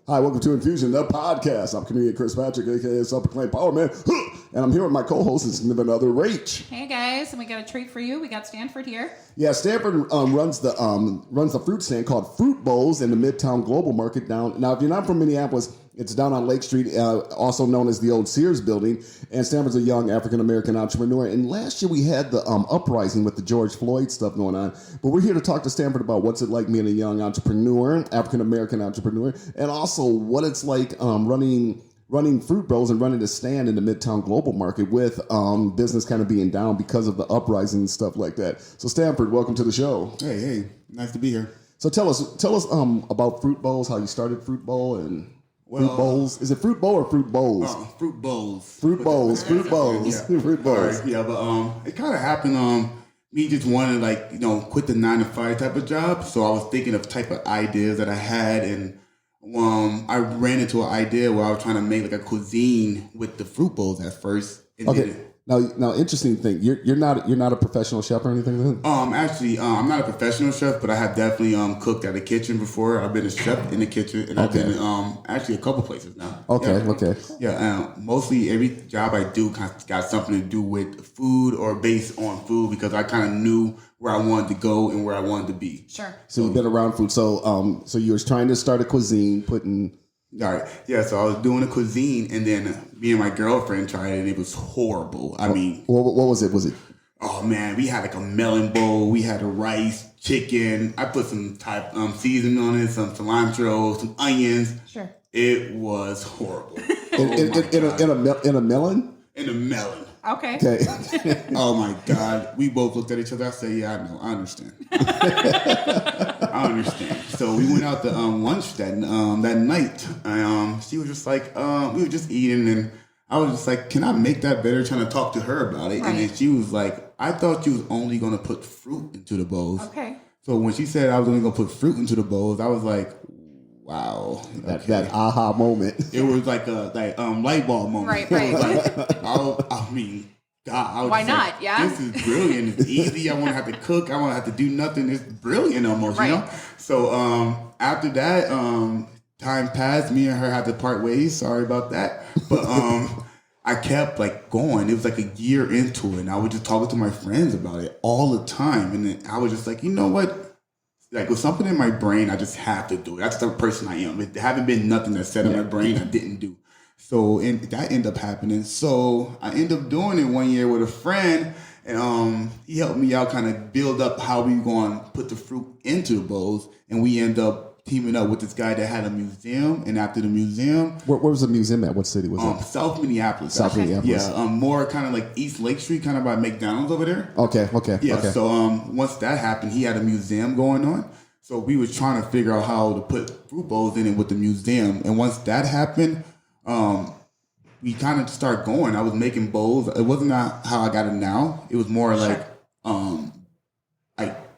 Hi, welcome to Infusion, the podcast. I'm comedian Chris Patrick, aka Self-Proclaimed Power Man, and I'm here with my co-host, it's another Rach. Hey guys, and we got a treat for you. We got Sandford here. Yeah, Sandford runs the fruit stand called Fruit Bowls in the Midtown Global Market down. Now, if you're not from Minneapolis, it's down on Lake Street, also known as the old Sears building. And Stanford's a young African-American entrepreneur. And last year we had the uprising with the George Floyd stuff going on. But we're here to talk to Stanford about what's it like being a young entrepreneur, African-American entrepreneur, and also what it's like running fruit bowls and running a stand in the Midtown Global Market with business kind of being down because of the uprising and stuff like that. So Stanford, welcome to the show. Hey, nice to be here. So tell us about Fruit Bowls, how you started Fruit Bowl and... Fruit bowls? Is it fruit bowl or fruit bowls? Fruit bowls. Fruit bowls. Fruit bowls. Yeah. Fruit bowls. Right, yeah, but it kind of happened. Me just wanted quit the 9-to-5 type of job. So I was thinking of type of ideas that I had, and I ran into an idea where I was trying to make like a cuisine with the fruit bowls at first. And okay. Now, interesting thing. You're not a professional chef or anything. Actually, I'm not a professional chef, but I have definitely cooked at a kitchen before. I've been a chef in the kitchen, and I've been actually a couple places now. Okay. Yeah, mostly every job I do kind of got something to do with food or based on food because I kind of knew where I wanted to go and where I wanted to be. Sure. So you've been around food. So you were trying to start a cuisine, putting. All right. Yeah, so I was doing a cuisine, and then me and my girlfriend tried it, and it was horrible. I mean... What was it? Was it... Oh, man, we had like a melon bowl. We had a rice, chicken. I put some type seasoning on it, some cilantro, some onions. Sure. It was horrible. In a melon? In a melon. Okay. Oh, my God. We both looked at each other. I said, yeah, I know. I understand. I understand. So we went out to lunch that night. She was just like, we were just eating, and I was just like, can I make that better? Trying to talk to her about it. Right. And then she was like, I thought you was only going to put fruit into the bowls. Okay. So when she said I was only going to put fruit into the bowls, I was like, wow. That aha moment. It was like a light bulb moment. Right. I mean, God, I was why just not? Like, Yeah. This is brilliant. It's easy. I won't have to cook. I won't have to do nothing. It's brilliant almost, right. You know? So after that, time passed. Me and her had to part ways. Sorry about that. But I kept like going. It was like a year into it. And I was just talking to my friends about it all the time. And then I was just like, you know what? Like with something in my brain, I just have to do it. That's the person I am. There haven't been nothing that's set in my brain I didn't do. So and that ended up happening. So I ended up doing it one year with a friend, and he helped me out, kind of build up how we were going to put the fruit into the bowls, and we end up teaming up with this guy that had a museum. And after the museum, where was the museum at? What city was it? South Minneapolis. South Minneapolis. Yeah, more kind of like East Lake Street, kind of by McDonald's over there. Okay. Yeah. Okay. So once that happened, he had a museum going on. So we was trying to figure out how to put fruit bowls in it with the museum, and once that happened. We kind of started going. I was making bowls. It wasn't how I got it now. It was more like,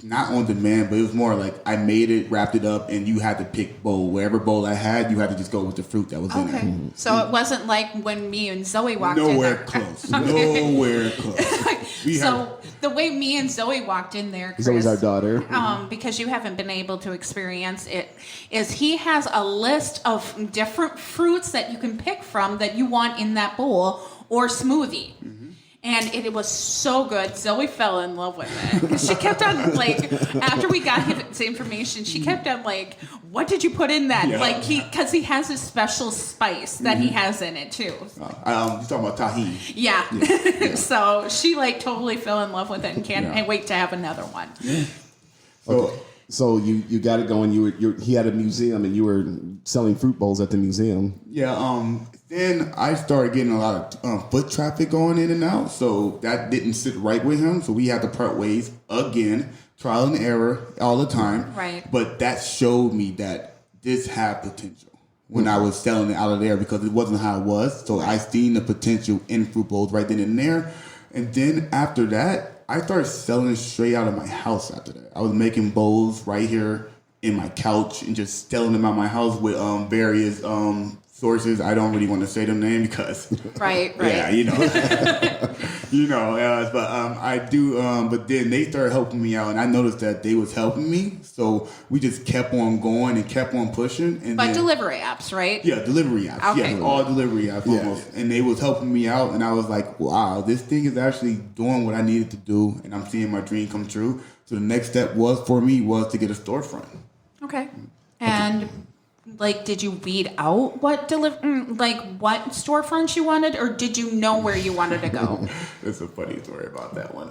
not on demand, but it was more like I made it, wrapped it up, and you had to pick bowl. Wherever bowl I had, you had to just go with the fruit that was in it. Okay. So it wasn't like when me and Zoe walked in. Nowhere close. Nowhere close. The way me and Zoe walked in there, Chris, Zoe's our daughter. Because you haven't been able to experience it, is he has a list of different fruits that you can pick from that you want in that bowl or smoothie. Mm-hmm. And it was so good. Zoe fell in love with it. She kept on, like, after we got his information, she kept on, like, what did you put in that? Yeah. Like, because he has a special spice that he has in it, too. You're talking about tahini. Yeah. So she, like, totally fell in love with it and can't wait to have another one. Yeah. So you got it going. He had a museum, and you were selling fruit bowls at the museum. Yeah. Then I started getting a lot of foot traffic going in and out, so that didn't sit right with him. So we had to part ways again, trial and error all the time. Right. But that showed me that this had potential when I was selling it out of there because it wasn't how it was. So I seen the potential in fruit bowls right then and there. And then after that, I started selling it straight out of my house after that. I was making bowls right here in my couch and just selling them out my house with various sources. I don't really want to say their name because, Right. yeah, but I do. But then they started helping me out, and I noticed that they was helping me. So we just kept on going and kept on pushing. And But delivery apps, right? Yeah, delivery apps. Okay. Yeah, all delivery apps almost. And they was helping me out, and I was like, wow, this thing is actually doing what I needed to do, and I'm seeing my dream come true. So the next step was to get a storefront. Okay. And like, did you weed out what what storefronts you wanted, or did you know where you wanted to go? It's a funny story about that one.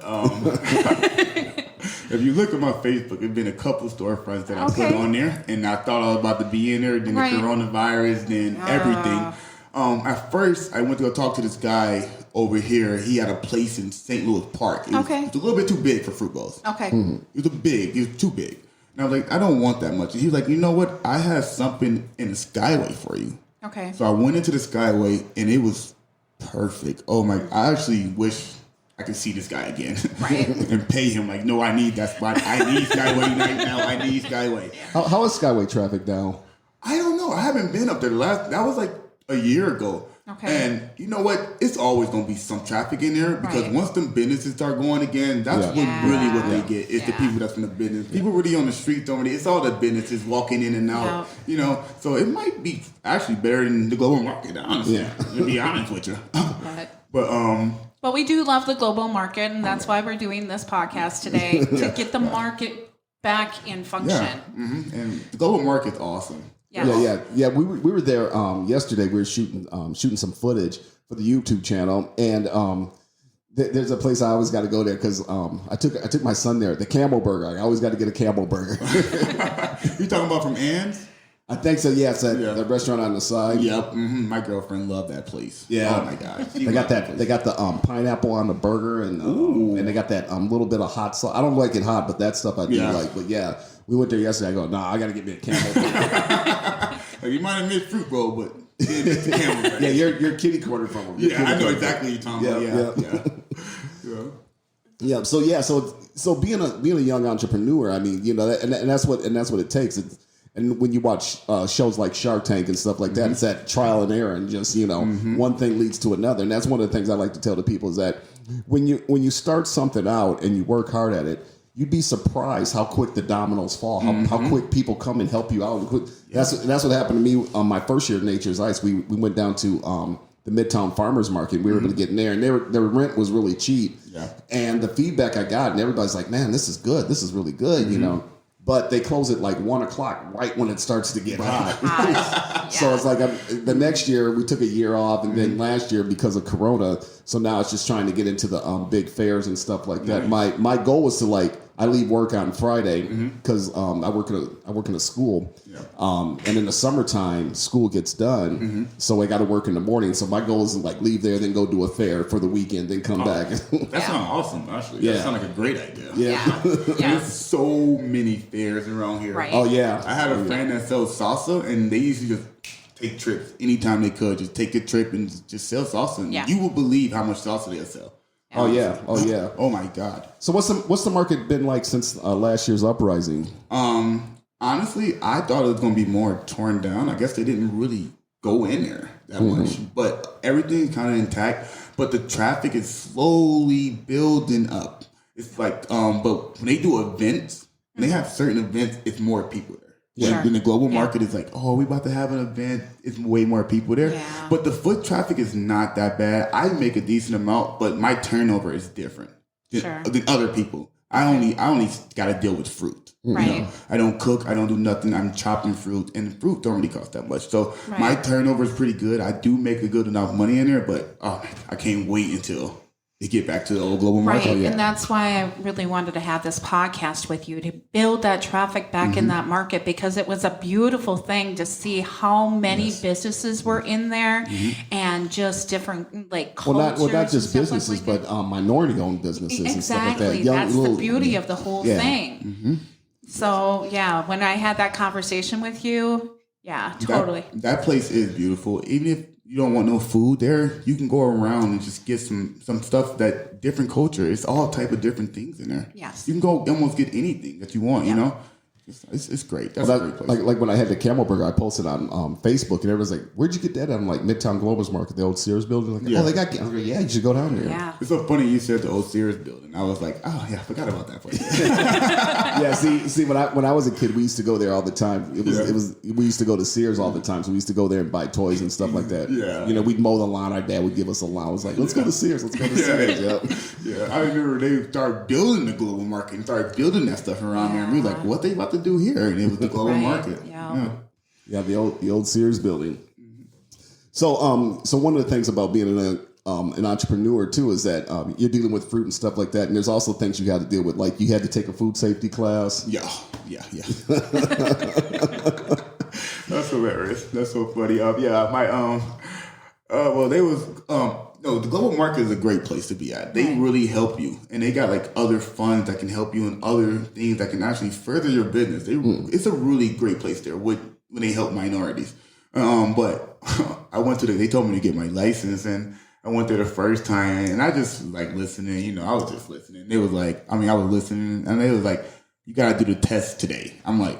If you look at my Facebook, there's been a couple storefronts that I put on there, and I thought I was about to be in there. Then the coronavirus, then everything. At first, I went to go talk to this guy over here. He had a place in St. Louis Park. It was a little bit too big for fruit bowls. Okay. It was too big. And I was like, I don't want that much. And he was like, you know what? I have something in the Skyway for you. Okay. So I went into the Skyway, and it was perfect. Oh my! I actually wish I could see this guy again, right? And pay him like, no, I need that spot. I need Skyway right now. I need Skyway. How is Skyway traffic now? I don't know. I haven't been up there. That was like a year ago. Okay. And you know what? It's always going to be some traffic in there because once them businesses start going again, that's what they get. It's the people that's in the business. People really on the streets already. It's all the businesses walking in and out. So it might be actually better than the global market, honestly. To be honest with you. But we do love the global market, and that's why we're doing this podcast today to get the market back in function. Yeah. And the global market's awesome. Yeah. We were there yesterday. We were shooting some footage for the YouTube channel, and there's a place I always got to go there because I took my son there. The Camel Burger. I always got to get a Camel Burger. You talking about from Ann's? I think so. Yeah, it's the restaurant on the side. Yep. Mm-hmm. My girlfriend loved that place. Yeah. Oh my gosh. They got that. They got the pineapple on the burger, and they got that little bit of hot sauce. I don't like it hot, but that stuff I do like. But yeah. We went there yesterday. I go, I got to get me a Camel Burger. Like, you might have missed fruit bowl, but it's a Camel Burger. Yeah, you're kitty corner from them. Yeah, I know exactly what you're talking about. Yeah. So being a young entrepreneur, I mean, and that's what it takes. And when you watch shows like Shark Tank and stuff like that, it's that trial and error, and just one thing leads to another. And that's one of the things I like to tell the people is that when you start something out and you work hard at it, you'd be surprised how quick the dominoes fall, how quick people come and help you out. That's what happened to me on my first year at Nature's Ice. We went down to the Midtown Farmers Market. We were able to get in there, and their rent was really cheap. Yeah. And the feedback I got, and everybody's like, man, this is good. This is really good, But they close at like 1 o'clock, right when it starts to get hot. So it's like the next year we took a year off, and then last year because of Corona, so now it's just trying to get into the big fairs and stuff like that. My goal was to I leave work on Friday because I work in a school, and in the summertime school gets done, so I got to work in the morning. So my goal is to leave there, then go do a fair for the weekend, then come back. That sounds awesome, actually. That sounds like a great idea. Yeah. There's so many fairs around here. Right. Oh yeah. I had a friend that sells salsa, and they used to just take trips anytime they could. Just take a trip and just sell salsa. And you will believe how much salsa they'll sell. Oh yeah. Oh my God. So what's the market been like since last year's uprising? Honestly, I thought it was going to be more torn down. I guess they didn't really go in there that much, but everything's kind of intact. But the traffic is slowly building up. It's like, but when they do events, when they have certain events, it's more people there. When the global market is like, we about to have an event, it's way more people there. Yeah. But the foot traffic is not that bad. I make a decent amount, but my turnover is different than other people. I only got to deal with fruit. Right. I don't cook. I don't do nothing. I'm chopping fruit, and fruit don't really cost that much. So my turnover is pretty good. I do make a good enough money in there, but I can't wait until they get back to the old global market. Right, and that's why I really wanted to have this podcast with you to build that traffic back in that market, because it was a beautiful thing to see how many businesses were in there and just different cultures. Well, not just businesses, but minority-owned businesses and stuff like that. That's the beauty of the whole thing. So, when I had that conversation with you, totally. That place is beautiful. Even if you don't want no food there, you can go around and just get some stuff that different culture. It's all type of different things in there. Yes. You can go almost get anything that you want, It's great. That's a great place. Like when I had the Camel Burger, I posted on Facebook, and everyone's like, "Where'd you get that?" I'm like, "Midtown Global Market, the old Sears building." Like, "Oh, they got." I'm like, "Yeah, you should go down there." Yeah. It's so funny you said the old Sears building. I was like, "Oh yeah, I forgot about that place." Yeah, see, when I was a kid, we used to go there all the time. We used to go to Sears all the time, so we used to go there and buy toys and stuff like that. Yeah, we'd mow the lawn. Our dad would give us a allowance, like, "Let's go to Sears. Let's go to Sears." Yep. Yeah, I remember they started building the global market and started building that stuff around there, and we were like, "What they about to do here?" And it was the global market. Yeah, the old Sears building. So one of the things about being an entrepreneur too is that you're dealing with fruit and stuff like that, and there's also things you had to deal with, like you had to take a food safety class. Yeah. That's hilarious. That's so funny. The global market is a great place to be at. They really help you, and they got like other funds that can help you and other things that can actually further your business. It's a really great place there when they help minorities. But I went they told me to get my license, and I went there the first time, and I just like listening. I was just listening. They was like, I was listening, and they was like, "You got to do the test today." I'm like,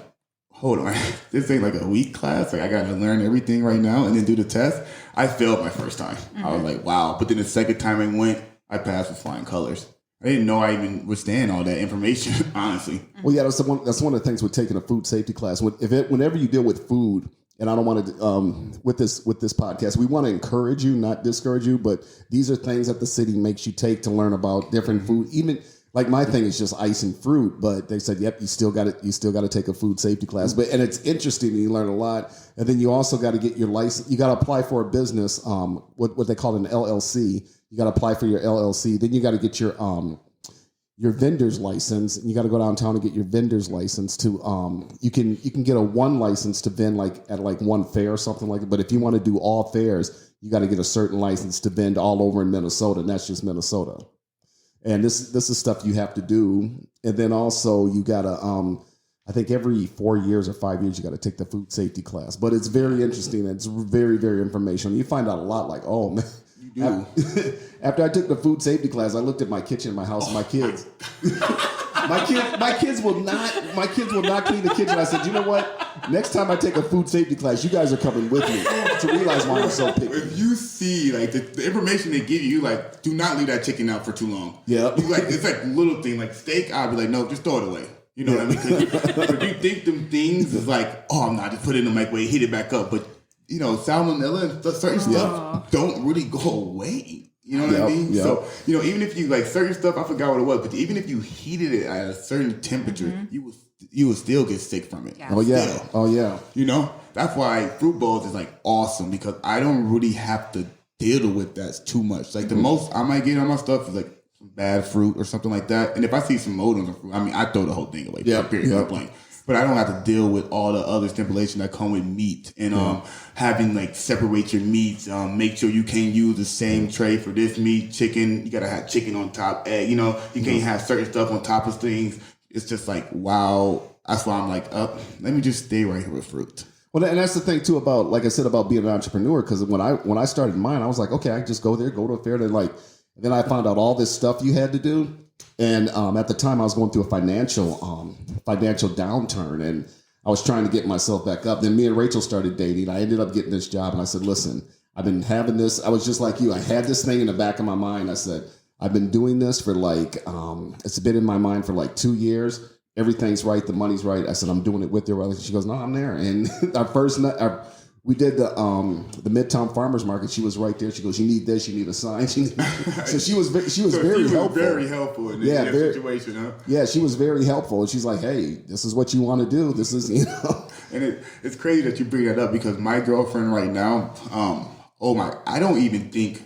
hold on, this ain't like a week class. Like I got to learn everything right now and then do the test. I failed my first time. I was like, wow. But then the second time I went, I passed with flying colors. I didn't know I even withstand all that information, honestly. Well, yeah, that's one of the things with taking a food safety class. Whenever you deal with food, and I don't want to with this podcast, we want to encourage you, not discourage you, but these are things that the city makes you take to learn about different food. Even like my thing is just ice and fruit, but they said, "Yep, you still got to take a food safety class." And it's interesting, and you learn a lot. And then you also got to get your license. You got to apply for a business, what they call an LLC. You got to apply for your LLC. Then you got to get your vendor's license, and you got to go downtown and get your vendor's license to you can get a one license to vend like at like one fair or something like that. But if you want to do all fairs, you got to get a certain license to vend all over in Minnesota, and that's just Minnesota. And this is stuff you have to do. And then also you got to I think every 4 years or 5 years you got to take the food safety class. But it's very interesting. It's very, very informational. You find out a lot, like, oh man. You do. After I took the food safety class, I looked at my kitchen, my house, and my kids. My kids will not clean the kitchen. I said, you know what? Next time I take a food safety class, you guys are coming with me to realize why I'm so picky. If you see like the information they give you, like do not leave that chicken out for too long. Yeah, it's like little thing like steak. I'll be like, no, just throw it away. You know what I mean? Because if you think them things is like, oh, I'm not just put it in the microwave, heat it back up, but salmonella and certain stuff don't really go away. You know what I mean? Yep. So, even if you like certain stuff, I forgot what it was, but even if you heated it at a certain temperature, you would still get sick from it. Yeah. Oh yeah. Still. Oh yeah. That's why fruit bowls is like awesome because I don't really have to deal with that too much. Like the most I might get on my stuff is like some bad fruit or something like that. And if I see some mold on the fruit, I throw the whole thing away. Period. But I don't have to deal with all the other stipulations that come with meat and having like separate your meats. Make sure you can't use the same tray for this meat, chicken. You gotta have chicken on top, egg. You can't have certain stuff on top of things. It's just like wow. That's why I'm like, let me just stay right here with fruit. Well, and that's the thing too about, like I said, about being an entrepreneur. Because when I started mine, I was like, okay, I just go to a fair. And then I found out all this stuff you had to do. And at the time, I was going through a financial downturn, and I was trying to get myself back up. Then me and Rachel started dating. I ended up getting this job, and I said, listen, I've been having this. I was just like you. I had this thing in the back of my mind. I said, I've been doing this for it's been in my mind for like 2 years. Everything's right. The money's right. I said, I'm doing it with you. She goes, no, I'm there. And we did the Midtown Farmers Market. She was right there. She goes, you need this. You need a sign. So she was very helpful. Very helpful in that situation, huh? Yeah, she was very helpful. And she's like, hey, this is what you want to do. This is, And it's crazy that you bring that up because my girlfriend right now, I don't even think,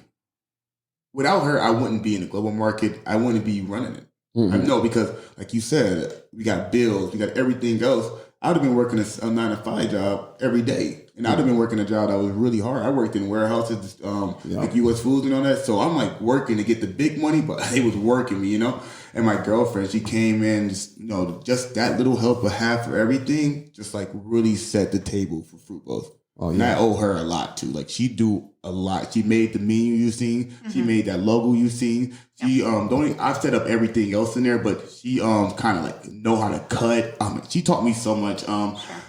without her, I wouldn't be in the global market. I wouldn't be running it. Mm-hmm. No, because like you said, we got bills, we got everything else. I would have been working a 9-to-5 job every day. And I'd have been working a job that was really hard. I worked in warehouses, like U.S. Foods and all that. So I'm like working to get the big money, but they was working me, And my girlfriend, she came in, just that little help of half for everything, just like really set the table for fruit bowls. Oh, And I owe her a lot too. Like she do a lot. She made the menu you seen. She made that logo you seen. She I've set up everything else in there, but she kind of like know how to cut. She taught me so much.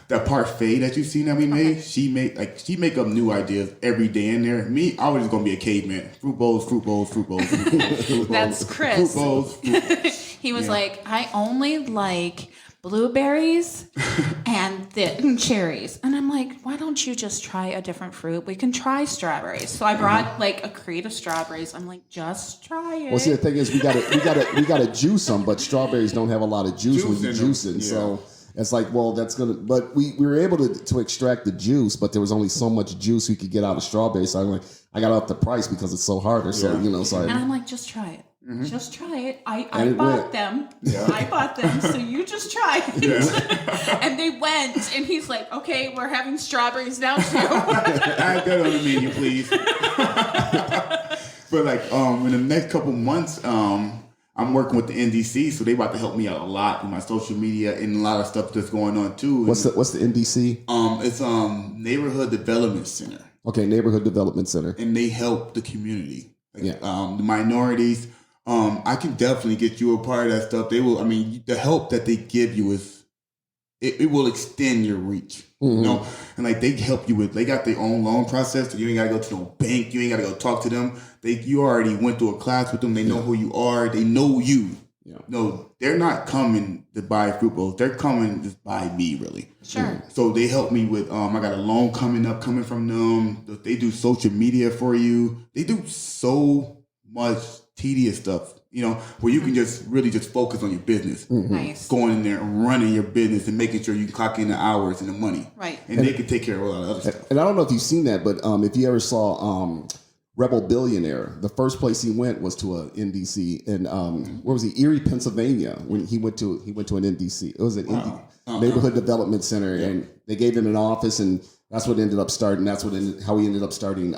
That parfait that you seen that we made, she make up new ideas every day in there. Me, I was just gonna be a caveman. Fruit bowls, fruit bowls, fruit bowls, fruit bowls, fruit bowls. That's Chris. Fruit bowls. He was like, I only like blueberries and the cherries. And I'm like, why don't you just try a different fruit? We can try strawberries. So I brought like a crate of strawberries. I'm like, just try it. Well, see, the thing is, we gotta juice them, but strawberries don't have a lot of juice when you juice it. So it's like, well, that's gonna. But we were able to extract the juice, but there was only so much juice we could get out of strawberries. So I'm like, I got up the price because it's so harder. So and I'm like, just try it. Just try it. I it bought went. them. Yeah. I bought them, so you just try it. Yeah. And they went, and he's like, okay, we're having strawberries now too. Add that on the menu, please. But like in the next couple months, I'm working with the NDC, so they about to help me out a lot with my social media and a lot of stuff that's going on too. What's the NDC? It's Neighborhood Development Center. Okay, Neighborhood Development Center. And they help the community. Like, the minorities. I can definitely get you a part of that stuff. They will. I mean, the help that they give you is it will extend your reach. You know, and like they help you with. They got their own loan process, so you ain't got to go to no bank. You ain't got to go talk to them. You already went through a class with them. They know who you are. They know you. Yeah. No, they're not coming to buy fruit bowls. They're coming to buy me, really. Sure. So they help me with. I got a loan coming from them. They do social media for you. They do so much tedious stuff, where you can just really just focus on your business. Nice. Going in there and running your business and making sure you can clock in the hours and the money. Right. And they can take care of a lot of other stuff. And I don't know if you've seen that, but if you ever saw Rebel Billionaire, the first place he went was to a NDC in where was he? Erie, Pennsylvania. When he went to an NDC. It was an Neighborhood Development Center, and they gave him an office, and that's what ended up starting. How he ended up starting.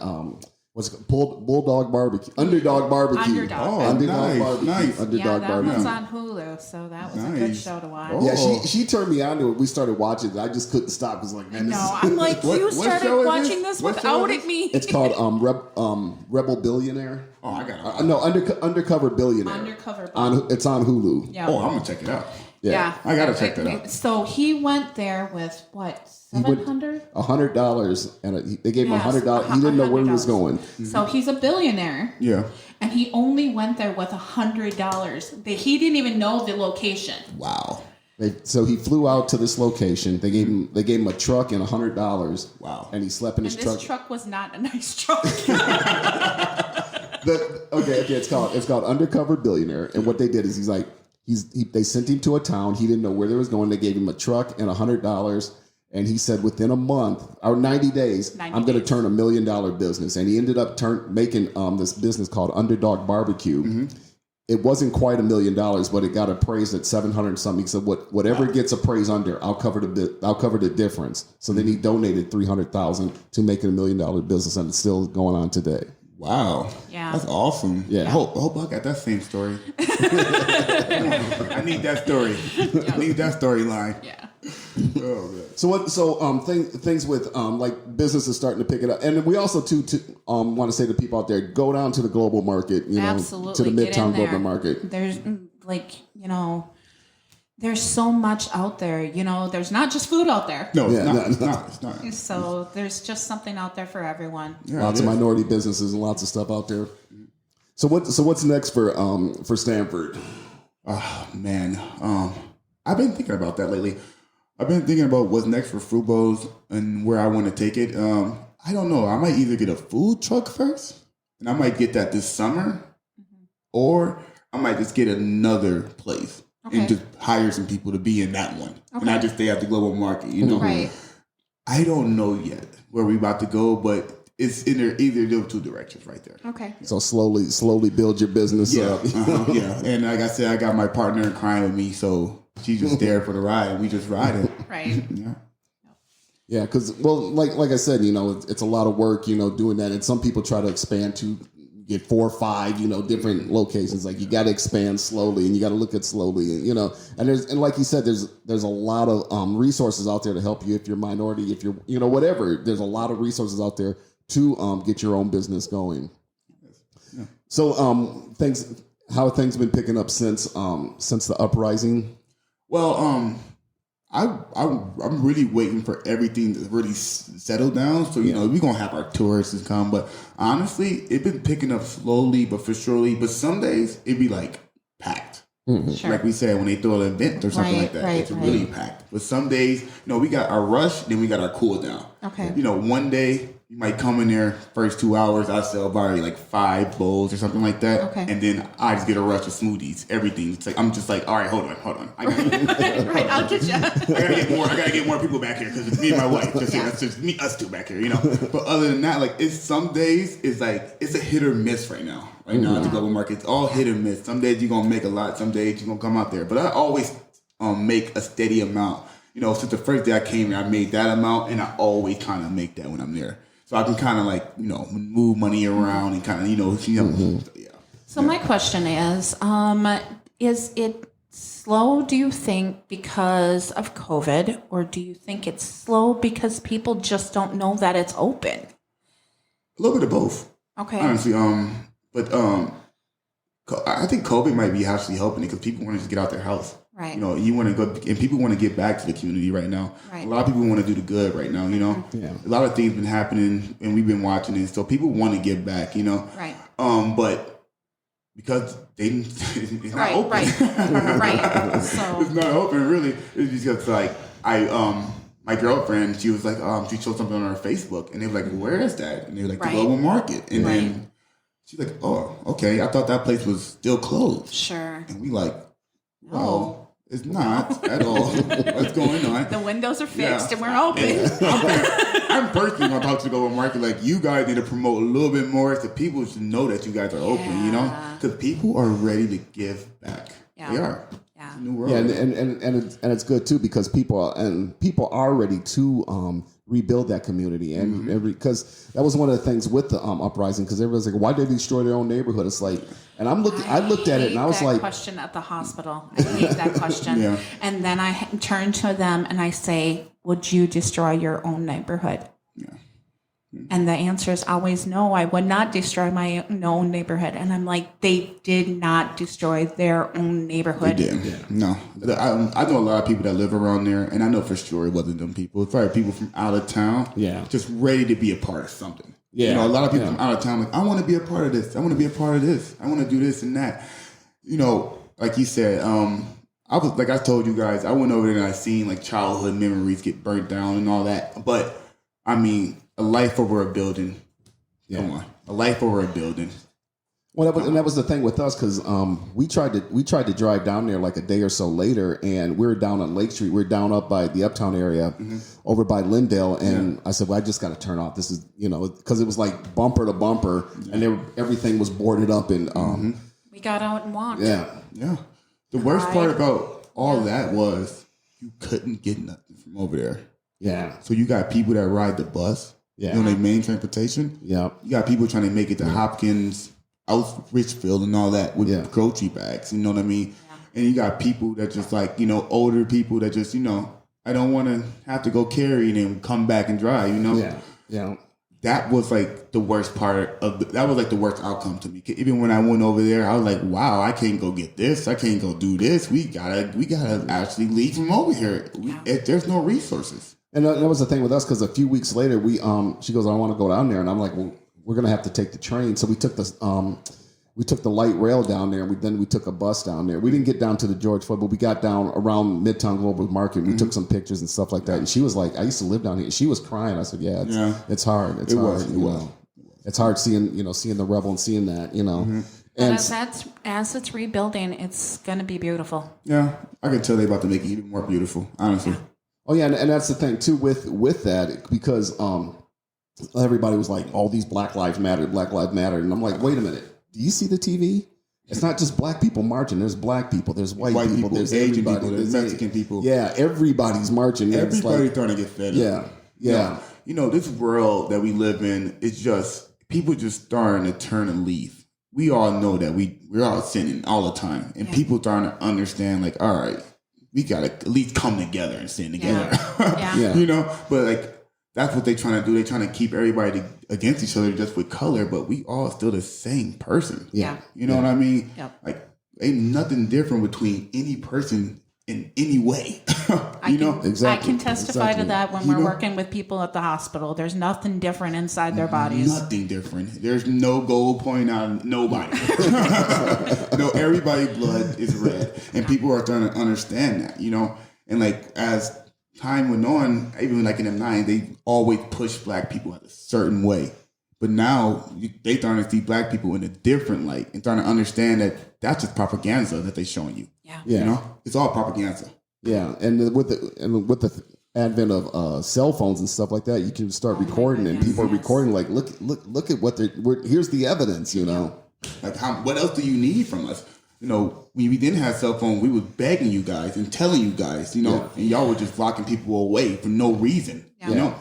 What's it called? Bulldog Barbecue, Underdog Barbecue. Underdog. Nice. Underdog that Barbecue. was on Hulu, so that was a good show to watch. Yeah, she turned me on to it. We started watching it. I just couldn't stop. It was like, man, I'm like, you started watching this without me. It's called Rebel Billionaire. Oh, I got it. No, Undercover Billionaire. Undercover Billionaire. It's on Hulu. Yeah. Oh, I'm gonna check it out. Yeah. I gotta check that out. So he went there with what? $700? $100, and they gave him $100. He didn't know where he was going. So he's a billionaire. Yeah. And he only went there with $100. He didn't even know the location. Wow. So he flew out to this location. They gave him a truck and $100. Wow. And he slept in his truck. This truck was not a nice truck. It's called Undercover Billionaire. And what they did is they sent him to a town. He didn't know where they was going. They gave him a truck and $100. And he said, within a month or 90 days, I'm going to turn $1 million business. And he ended up making this business called Underdog Barbecue. It wasn't quite $1 million, but it got appraised at 700 something. He said, whatever gets appraised under, I'll cover the difference. So then he donated $300,000 to making $1 million business, and it's still going on today. Wow. Yeah. That's awesome. Yeah. I hope I got that same story. I need that story. I need that storyline. Yeah. Oh, man. Things with like businesses starting to pick it up, and we also want to say to people out there, go down to the global market, Absolutely. to the Get in Midtown there. Global Market. There's there's so much out there. There's not just food out there. No, it's not. So there's just something out there for everyone. Yeah, Lots of minority businesses and lots of stuff out there. So what's next for Sandford? Oh man, I've been thinking about that lately. I've been thinking about what's next for Fruit Bowls and where I want to take it. I don't know. I might either get a food truck first, and I might get that this summer, or I might just get another place and just hire some people to be in that one, and I just stay at the global market. Right. I don't know yet where we about to go, but it's in either of those two directions right there. Okay. So slowly build your business up. Yeah. And like I said, I got my partner in crime with me, so she's just there for the ride, and we just ride it. Right. Yeah. Yeah, because like I said, it's a lot of work, doing that, and some people try to expand to get 4 or 5, different locations. Like you got to expand slowly, and you got to look at slowly, and like you said, there's a lot of resources out there to help you if you're a minority, if you're whatever. There's a lot of resources out there to get your own business going. Yeah. So how have things been picking up since the uprising? Well, I'm really waiting for everything to really settle down. So, we're going to have our tourists come. But honestly, it's been picking up slowly but for surely. But some days, it'd be like packed. Mm-hmm. Sure. Like we said, when they throw an event or something like that, it's really packed. But some days, we got our rush, then we got our cool down. Okay. One day, you might come in there, first 2 hours, I sell probably like 5 bowls or something like that. Okay. And then I just get a rush of smoothies, everything. It's like, I'm just like, all right, hold on. I'll get you. I gotta get more people back here because it's me and my wife. That's just me, us two back here, But other than that, like, it's some days, it's like, it's a hit or miss right now. Right now at the global market, it's all hit or miss. Some days you're gonna make a lot, some days you're gonna come out there. But I always make a steady amount. Since the first day I came here, I made that amount, and I always kind of make that when I'm there. So I can kind of like, move money around and kind of, yeah. So my question is it slow, do you think, because of COVID, or do you think it's slow because people just don't know that it's open? A little bit of both. Okay. Honestly, but I think COVID might be actually helping it because people want to just get out their house. Right. You want to go, and people want to get back to the community right now. Right. A lot of people want to do the good right now, Yeah. A lot of things been happening, and we've been watching it, so people want to get back, Right. But because it's not open. Right. So it's not open, really. It's because, like, my girlfriend, she was like, she showed something on her Facebook, and they were like, where is that? And they were like, the Global Market. And then she's like, oh, okay. I thought that place was still closed. Sure. And we like, well, it's not at all. What's going on? The windows are fixed and we're open. I'm personally going to talk to the global market. Like, you guys need to promote a little bit more so people should know that you guys are open, Because people are ready to give back. Yeah. They are. Yeah. New world. Yeah, and it's good too because people are ready to rebuild that community, and because that was one of the things with the uprising, because everyone's like, why did they destroy their own neighborhood? It's like, and I looked at it and I was like, question at the hospital. I hate that question. Yeah. And then I turn to them and I say, would you destroy your own neighborhood? Yeah. And the answer is always no, I would not destroy my own neighborhood. And I'm like, they did not destroy their own neighborhood. They did. Yeah. No. I know a lot of people that live around there, and I know for sure it wasn't them people. It's probably people from out of town, just ready to be a part of something. Yeah. A lot of people from out of town, like, I want to be a part of this. I want to be a part of this. I want to do this and that. Like you said, I told you guys, I went over there and I seen like childhood memories get burnt down and all that. But I mean, a life over a building. Yeah. Come on, a life over a building. Well, that was the thing with us because we tried to drive down there like a day or so later, and we were down on Lake Street. We were down up by the Uptown area, over by Lindale, and I said, "Well, I just got to turn off. This is because it was like bumper to bumper, and everything was boarded up." And we got out and walked. Yeah. The worst part about all that was you couldn't get nothing from over there. Yeah. So you got people that ride the bus. Yeah. Their main transportation. Yeah. You got people trying to make it to Hopkins, out Richfield, and all that with grocery bags. You know what I mean? Yeah. And you got people that just like, older people that just, I don't want to have to go carry and then come back and drive, Yeah. Yeah. That was like the worst part that was like the worst outcome to me. Even when I went over there, I was like, wow, I can't go get this. I can't go do this. We gotta actually leave from over here. There's no resources. And that was the thing with us, because a few weeks later, she goes, I want to go down there, and I'm like, well, we're gonna have to take the train. So we took the light rail down there, and we took a bus down there. We didn't get down to the George Floyd, but we got down around Midtown Global Market. We took some pictures and stuff like that. And she was like, I used to live down here. She was crying. I said, it's hard. It's hard. It's hard seeing the rebel and seeing that, And as it's rebuilding, it's gonna be beautiful. Yeah, I can tell they're about to make it even more beautiful, honestly. Yeah. Oh yeah, and that's the thing too with that, because everybody was like, all these Black Lives Matter, and I'm like, wait a minute, do you see the TV? It's not just black people marching. There's black people, there's white people, there's Asian people, there's Mexican people. Yeah, everybody's marching. Everybody's trying to get fed up. Yeah. This world that we live in is just people just starting to turn a leaf. We all know that we're all sinning all the time, and people starting to understand, like, all right, we gotta at least come together and sin together. You know, but like that's what they're trying to do. They're trying to keep everybody against each other just with color, but we all still the same person. Yeah. You know what I mean? Yep. Like ain't nothing different between any person in any way. Exactly. I can testify to that when we're working with people at the hospital. There's nothing different inside their bodies. Nothing different. There's no gold point on nobody. No, everybody's blood is red, and people are starting to understand that. You know, and like as time went on, even like in the 90s, they always pushed black people in a certain way. But now they starting to see black people in a different light and starting to understand that that's just propaganda that they're showing you. Yeah. You know, it's all propaganda. Yeah, and with the advent of cell phones and stuff like that, you can start recording, and people are recording. Like, look at what here's the evidence. You know, like what else do you need from us? You know, when we didn't have cell phone, we was begging you guys and telling you guys, you know, and y'all were just blocking people away for no reason. You know,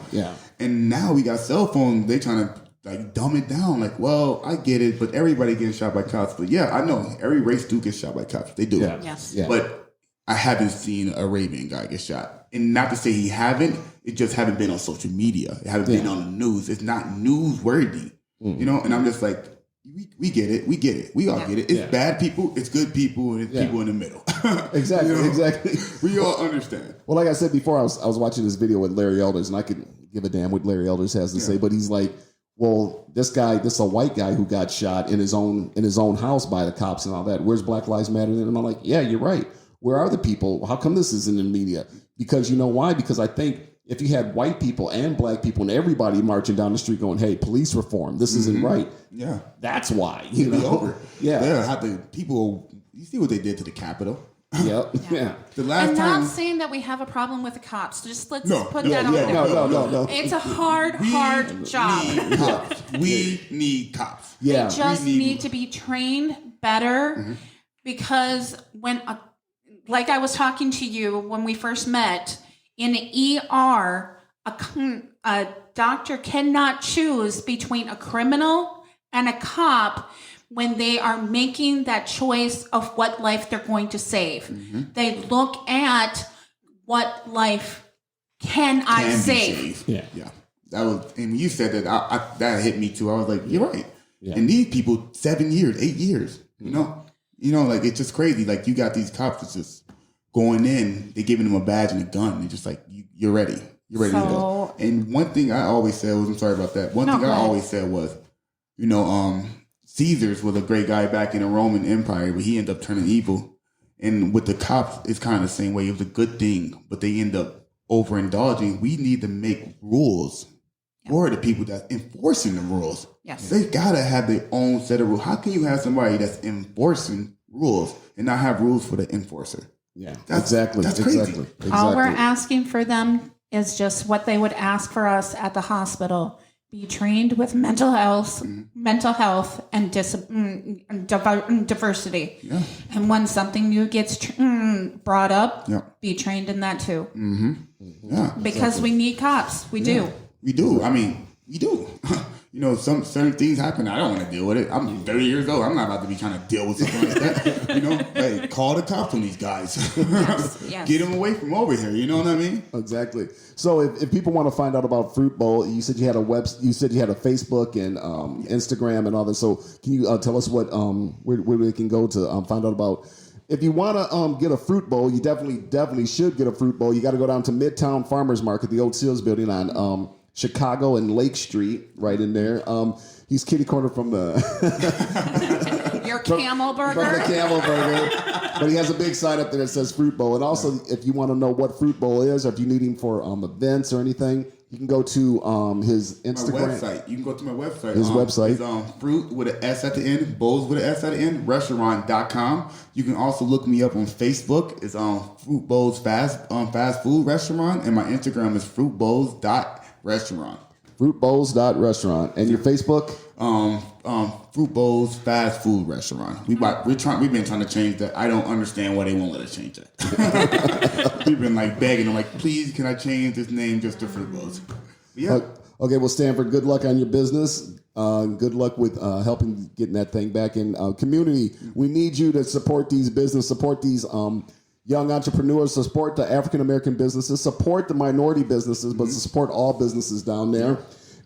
And now we got cell phones. They trying to like dumb it down. Like, well, I get it, but everybody getting shot by cops. But yeah, I know every race do get shot by cops. They do. Yeah. Yes. Yeah. But I haven't seen a Arabian guy get shot. And not to say he haven't, it just haven't been on social media. It haven't been on the news. It's not newsworthy. You know, and I'm just like, we get it. We get it. We all get it. It's bad people, it's good people, and it's people in the middle. Exactly. You know? Exactly. We all understand. Well, like I said before, I was watching this video with Larry Elders, and I could give a damn what Larry Elders has to say, but he's like, well, this a white guy who got shot in his own house by the cops and all that. Where's Black Lives Matter? And I'm like, yeah, you're right. Where are the people? How come this isn't in the media? Because you know why? Because I think if you had white people and black people and everybody marching down the street going, hey, police reform, this isn't right. Yeah. That's why. You know? Over. Yeah. How the people, you see what they did to the Capitol. Yep. Yeah. The last I'm time. not saying that we have a problem with the cops. Just let's No, put no, that no, out there. No. It's a hard job. Need cops. We need cops. Yeah. They just need to be trained better because like I was talking to you when we first met, in ER, a doctor cannot choose between a criminal and a cop when they are making that choice of what life they're going to save. They look at what life can I save. Yeah. That was, and when you said that, that hit me too. I was like, you're right. Yeah. And these people, 7 years, 8 years, you know, like it's just crazy. Like you got these cops that's just going in, they're giving them a badge and a gun. They're just like, you're ready. You're ready to go. And one thing I always said was, I'm sorry about that. One thing I always said was, you know, Caesars was a great guy back in the Roman Empire, but he ended up turning evil. And with the cops, it's kind of the same way. It was a good thing, but they end up overindulging. We need to make rules for the people that's enforcing the rules. Yes. They gotta have their own set of rules. How can you have somebody that's enforcing rules and not have rules for the enforcer? Yeah. That's Exactly. crazy. All we're asking for them is just what they would ask for us at the hospital. Be trained with mental health, and diversity. Yeah. And when something new gets brought up, be trained in that too. Yeah. Because we need cops. We do. We do. I mean, we do. You know, some certain things happen. I don't want to deal with it. I'm 30 years old. I'm not about to be trying to deal with something like that. You know, hey, call the cops on these guys. Yes. Get them away from over here. You know what I mean? Exactly. So if people want to find out about Fruit Bowl, you said you had a Facebook and Instagram and all that. So can you tell us what where they can go to find out about? If you want to get a Fruit Bowl, you definitely should get a Fruit Bowl. You got to go down to Midtown Farmers Market, the old Sears building on Chicago and Lake Street, right in there. He's kitty corner from the your camel burger. From the camel burger. But he has a big sign up there that says Fruit Bowl. And also, if you want to know what Fruit Bowl is, or if you need him for events or anything, you can go to his Instagram. My website. You can go to my website. His website. It's fruit with an S at the end, bowls with an S at the end, restaurant.com. You can also look me up on Facebook. It's Fruit Bowls Fast Food Restaurant. And my Instagram is fruitbowls.restaurant. Fruitbowls.restaurant. And your Facebook? Fruit Bowls Fast Food Restaurant. We've been trying to change that. I don't understand why they won't let us change that. We've been like begging them, like, please, can I change this name just to Fruit Bowls? Yeah. Okay, well, Sandford, good luck on your business. Good luck with helping getting that thing back in community. We need you to support these businesses, support these young entrepreneurs, support the African American businesses, support the minority businesses, but support all businesses down there.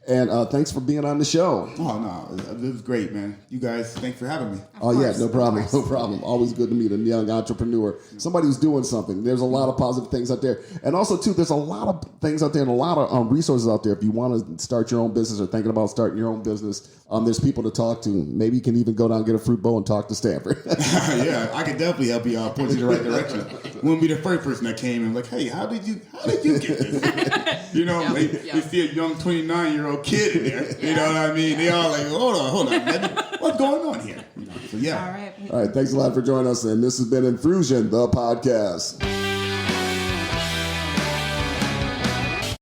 And thanks for being on the show. Oh, no, this is great, man. You guys, thanks for having me. Yeah, no problem. No problem. Always good to meet a young entrepreneur, somebody who's doing something. There's a lot of positive things out there. And also, too, there's a lot of things out there and a lot of resources out there. If you want to start your own business or thinking about starting your own business, there's people to talk to. Maybe you can even go down and get a fruit bowl and talk to Stanford. Yeah, I could definitely help you out, point you in the right direction. Wouldn't be the first person that came and like, hey, how did you get this? You know, they see a young 29-year-old kid in there. You know what I mean? They all like, hold on, what's going on here? You know, so yeah. All right. All right. Thanks a lot for joining us. And this has been Infusion, the podcast.